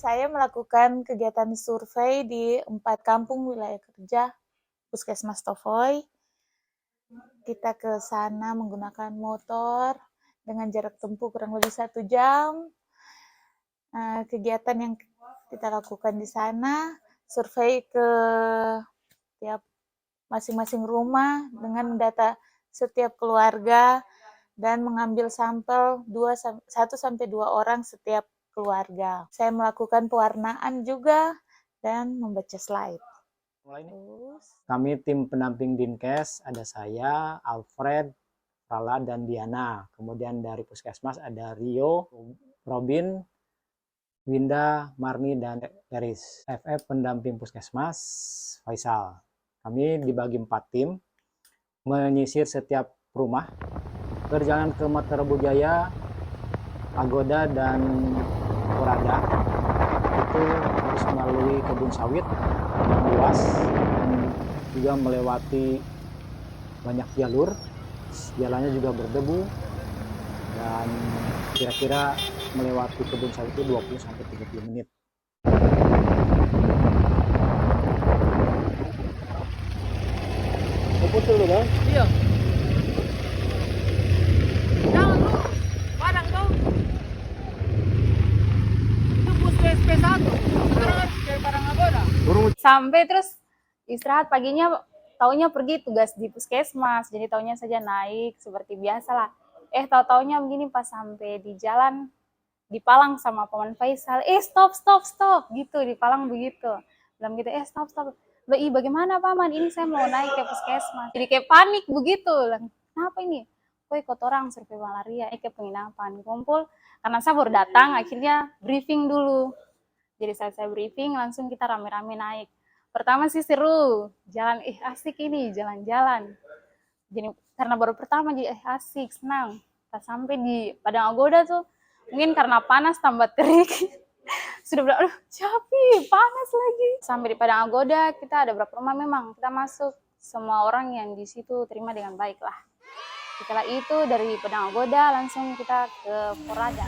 Saya melakukan kegiatan survei di 4 kampung wilayah kerja Puskesmas Tofoy. Kita ke sana menggunakan motor dengan jarak tempuh kurang lebih 1 jam. Kegiatan yang kita lakukan di sana, survei ke tiap masing-masing rumah dengan mendata setiap keluarga dan mengambil sampel 1-2 orang setiap keluarga. Saya melakukan pewarnaan juga dan membaca slide. Kami tim pendamping Dinkes, ada saya, Alfred, Rala, dan Diana. Kemudian dari Puskesmas ada Rio, Robin, Winda, Marni, dan Eris. FF pendamping Puskesmas, Faisal. Kami dibagi 4 tim, menyisir setiap rumah, perjalanan ke Mataram Jaya, Pagoda, dan Porada. Itu harus melalui kebun sawit yang luas dan juga melewati banyak jalur. Jalannya juga berdebu dan kira-kira melewati kebun sawit itu 20-30 menit. Putus dulu, Bang? Iya. Jangan lu, padang tuh. Itu bus SP1. Terus ke Parangagoda. Sampai terus istirahat paginya, taunya pergi tugas di puskesmas. Jadi taunya saja naik seperti biasa lah. Tahu-taunya begini pas sampai di jalan dipalang sama Paman Faisal. Stop gitu, dipalang begitu. Bilang gitu, stop. Loh, bagaimana Paman? Ini saya mau naik ke puskesmas. Jadi kayak panik begitu. Kenapa ini? Ikut orang survei malaria, ke penginapan, kumpul. Karena saya baru datang, akhirnya briefing dulu. Jadi saya briefing, langsung kita rame-rame naik. Pertama sih seru, jalan asik ini, jalan-jalan. Jadi karena baru pertama jadi asik, senang. Pas sampai di Padang Agoda tuh, mungkin karena panas tambah terik. Sudah bilang, aduh capek, panas lagi. Sampai di Padang Agoda, kita ada berapa rumah memang. Kita masuk, semua orang yang di situ terima dengan baik lah. Setelah itu dari Padang Agoda langsung kita ke Porada.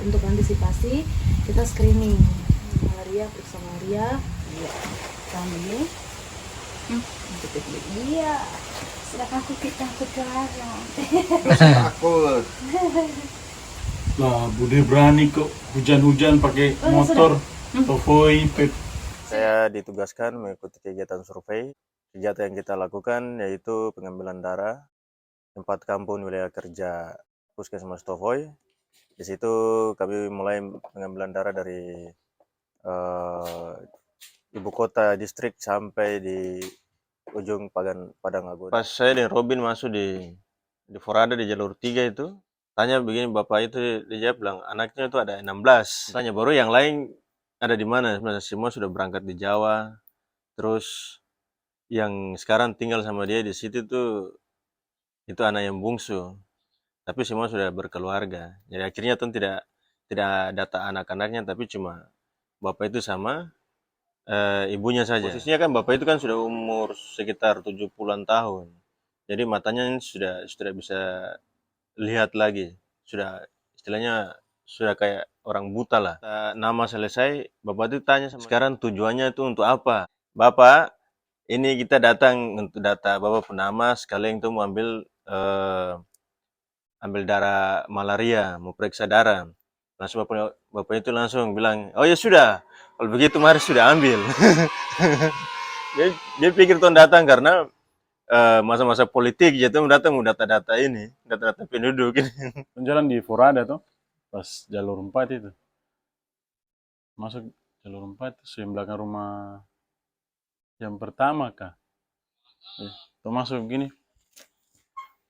Untuk antisipasi, kita screening malaria, periksa malaria. Kami Iya, sudah kita larang. Takut. Lah, Bude berani kok hujan-hujan pakai motor, Tofoy, Pep. Saya ditugaskan mengikuti kegiatan survei. Kegiatan yang kita lakukan yaitu pengambilan darah 4 kampung wilayah kerja Puskesmas Tofoy. Di situ kami mulai pengambilan darah dari ibu kota distrik sampai di ujung Padang Agoda. Pas saya dan Robin masuk di Forada di jalur 3 itu, tanya begini, bapak itu dia bilang anaknya itu ada 16. Tanya baru yang lain ada di mana? Semua sudah berangkat di Jawa. Terus yang sekarang tinggal sama dia di situ tuh itu anak yang bungsu. Tapi semua sudah berkeluarga. Jadi akhirnya tuh tidak data anak-anaknya, tapi cuma bapak itu sama ibunya saja. Posisinya kan bapak itu kan sudah umur sekitar 70-an tahun. Jadi matanya sudah bisa lihat lagi. Sudah istilahnya sudah kayak orang buta lah. Nama selesai, bapak itu tanya sama sekarang tujuannya itu untuk apa? Bapak, ini kita datang untuk data bapak penama sekalian itu mau ambil darah malaria, mau periksa darah. Langsung bapak itu langsung bilang, oh ya sudah, kalau begitu mari sudah ambil. dia pikir tuh datang karena masa-masa politik, jadi datang mau data-data ini, data-data penduduk ini. Jalan di Forada tuh, pas jalur 4 itu. Masuk jalur 4, yang belakang rumah yang pertama kah? Tuh masuk begini.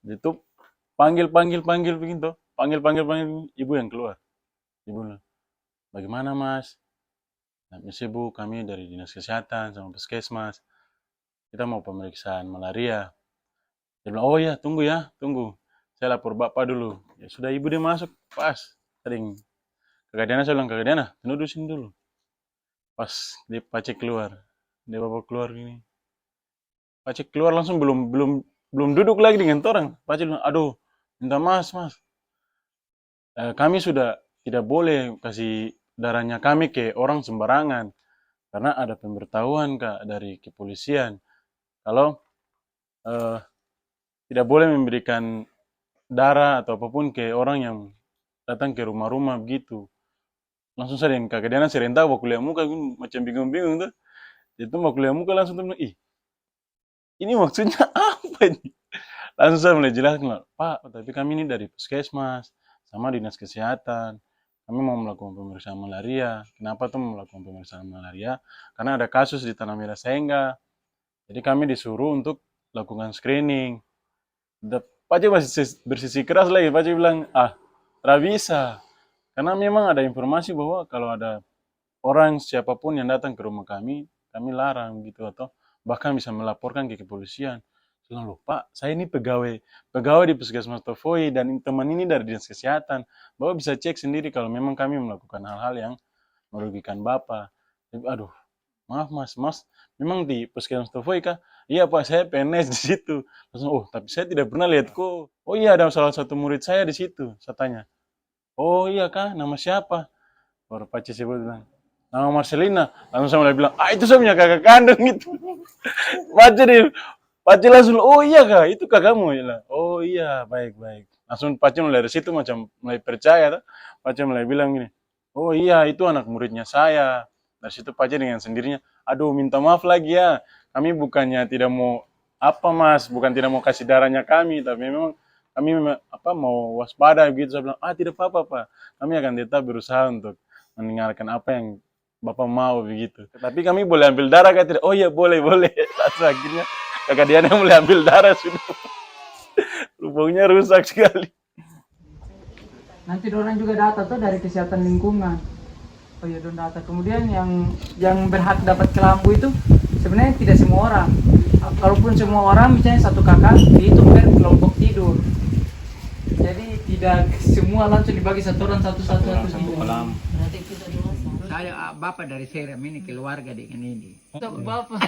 Itu panggil begitu. Panggil ibu yang keluar. Ibu bilang, bagaimana mas? Misi bu, kami dari dinas kesehatan sama puskesmas. Kita mau pemeriksaan malaria. Dia bilang, oh ya, tunggu. Saya lapor bapak dulu. Ya sudah, ibu dia masuk, pas. Sering. Kakak Diana, saya bilang, kakak Diana, duduk sini dulu. Pas dia pacek keluar. Dia bawa keluar gini. Pacek keluar langsung belum duduk lagi dengan orang. Pacek bilang, aduh, minta mas. kami sudah tidak boleh kasih darahnya kami ke orang sembarangan karena ada pemberitahuan Kak dari kepolisian kalau tidak boleh memberikan darah atau apapun ke orang yang datang ke rumah-rumah begitu. Langsung saja yang kakak Diana serentak baku lihat muka macam bingung-bingung tuh. Itu baku lihat muka langsung tuh bilang, ih ini maksudnya apa ini? Langsung saya mulai jelaskan, Pak, tapi kami ini dari puskesmas, sama dinas kesehatan. Kami mau melakukan pemeriksaan malaria. Kenapa tuh mau melakukan pemeriksaan malaria? Karena ada kasus di Tanah Merah Saengga. Jadi kami disuruh untuk lakukan screening. Pak Cik masih bersisi keras lagi. Pak Cik bilang, tidak bisa. Karena memang ada informasi bahwa kalau ada orang siapapun yang datang ke rumah kami larang gitu atau bahkan bisa melaporkan ke kepolisian. Saya bilang, loh Pak, saya ini pegawai di Puskesmas Tovoi dan teman ini dari dinas kesehatan. Bapak bisa cek sendiri kalau memang kami melakukan hal-hal yang merugikan Bapak. Aduh, maaf Mas, memang di Puskesmas Tovoi kah? Iya Pak, saya PNS di situ. Langsung, oh tapi saya tidak pernah lihat kok. Oh iya, ada salah satu murid saya di situ. Saya tanya, oh iya kah, nama siapa? Baru Pak Cik sebut bilang, nama Marcelina. Langsung saya mulai bilang, itu saya punya kakak kandung itu. Pak Cik langsung, oh iya kak, itu kakakmu. Oh iya, baik. Langsung Pak Cik mulai dari situ macam mulai percaya. Pak Cik mulai bilang gini, oh iya itu anak muridnya saya. Dari situ Pak Cik dengan sendirinya, aduh minta maaf lagi ya. Kami bukannya tidak mau Mas, bukan tidak mau kasih darahnya kami, tapi memang kami mau waspada gitu. Saya bilang, tidak apa-apa Pak. Kami akan tetap berusaha untuk mendengarkan apa yang Bapak mau begitu. Tapi kami boleh ambil darah kan tidak? Oh iya boleh. Lalu akhirnya kakak Diana mulai ambil darah sudah. Lubangnya rusak sekali. Nanti orang juga data tuh dari kesehatan lingkungan. Oh iya don data. Kemudian yang berhak dapat kelambu itu sebenarnya tidak semua orang. Kalaupun semua orang misalnya satu kakak dihitung per kelompok tidur. Jadi tidak semua langsung dibagi satu orang satu kolam. Berarti kita dewasa. Saya bapak dari Seram ini keluarga dengan ini. Bapak.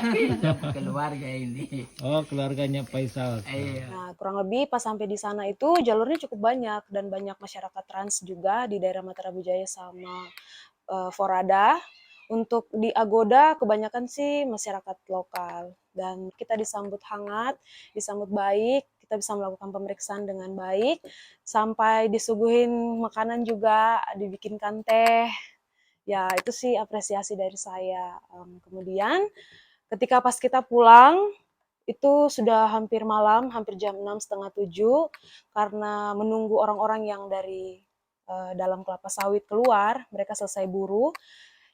Keluarga ini. Oh, keluarganya Faisal. Iya. Nah, kurang lebih pas sampai di sana itu jalurnya cukup banyak dan banyak masyarakat trans juga di daerah Mataram Jaya sama Forada. Untuk di Agoda kebanyakan sih masyarakat lokal dan kita disambut hangat, disambut baik, kita bisa melakukan pemeriksaan dengan baik sampai disuguhin makanan juga, dibikinkan teh. Ya, itu sih apresiasi dari saya. Kemudian ketika pas kita pulang itu sudah hampir malam, hampir jam 6, setengah 7, karena menunggu orang-orang yang dari dalam kelapa sawit keluar, mereka selesai buru.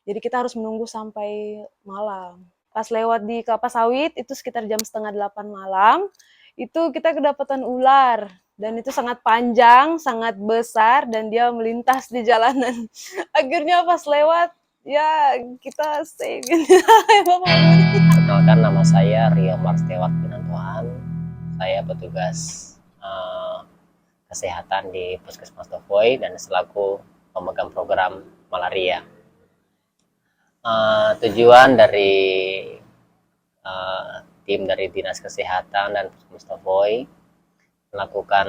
Jadi kita harus menunggu sampai malam. Pas lewat di kelapa sawit, itu sekitar jam setengah 8 malam, itu kita kedapatan ular. Dan itu sangat panjang, sangat besar, dan dia melintas di jalanan. Akhirnya pas lewat, ya kita stay. Perkenalkan, nama saya Rio Marstewat Pinantuan. Saya petugas kesehatan di Puskesmas Tovoi dan selaku pemegang program malaria. Tujuan dari tim dari Dinas Kesehatan dan Puskesmas Tovoi melakukan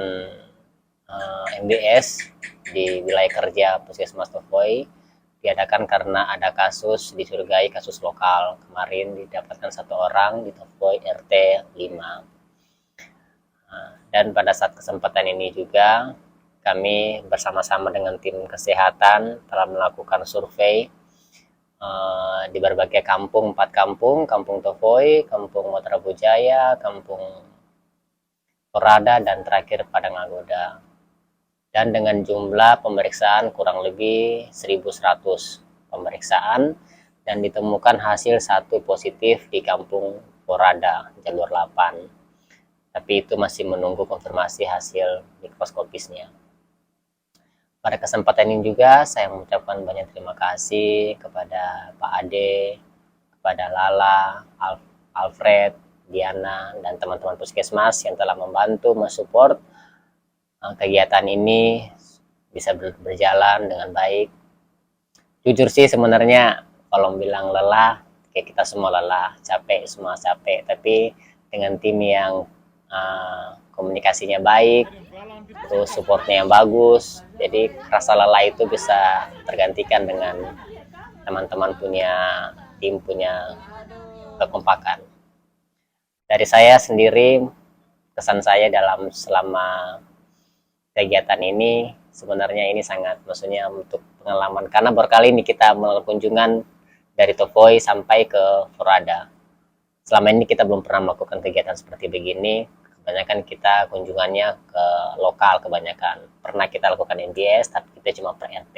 MBS di wilayah kerja Puskesmas Tovoi diadakan karena ada kasus dicurigai kasus lokal. Kemarin didapatkan 1 orang di Tovoi RT 5. Dan pada saat kesempatan ini juga kami bersama-sama dengan tim kesehatan telah melakukan survei di berbagai kampung, 4 kampung, Kampung Tovoi, Kampung Mataram Jaya, Kampung Forada, dan terakhir Padang Agoda. Dan dengan jumlah pemeriksaan kurang lebih 1.100 pemeriksaan dan ditemukan hasil 1 positif di Kampung Forada, jalur 8. Tapi itu masih menunggu konfirmasi hasil mikroskopisnya. Pada kesempatan ini juga saya mengucapkan banyak terima kasih kepada Pak Ade, kepada Lala, Alfred, Diana, dan teman-teman puskesmas yang telah membantu mensupport kegiatan ini bisa berjalan dengan baik. Jujur sih sebenarnya kalau bilang lelah, kayak kita semua lelah, capek, semua capek. Tapi dengan tim yang komunikasinya baik, terus supportnya yang bagus, jadi rasa lelah itu bisa tergantikan dengan teman-teman punya tim, punya kekompakan. Dari saya sendiri, kesan saya dalam selama kegiatan ini, sebenarnya ini sangat, maksudnya untuk pengalaman, karena berkali ini kita melakukan kunjungan dari Tovoi sampai ke Forada. Selama ini kita belum pernah melakukan kegiatan seperti begini. Kebanyakan kita kunjungannya ke lokal, kebanyakan pernah kita lakukan NBS, tapi kita cuma per RT.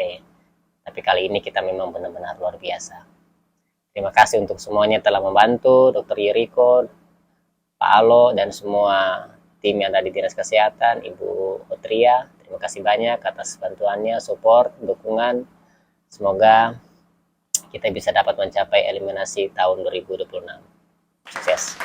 Tapi kali ini kita memang benar-benar luar biasa. Terima kasih untuk semuanya telah membantu, Dr. Yeriko, Pak Alo, dan semua tim yang ada di Dinas Kesehatan, Ibu Otria. Terima kasih banyak atas bantuannya, support, dukungan. Semoga kita bisa dapat mencapai eliminasi tahun 2026. Sukses.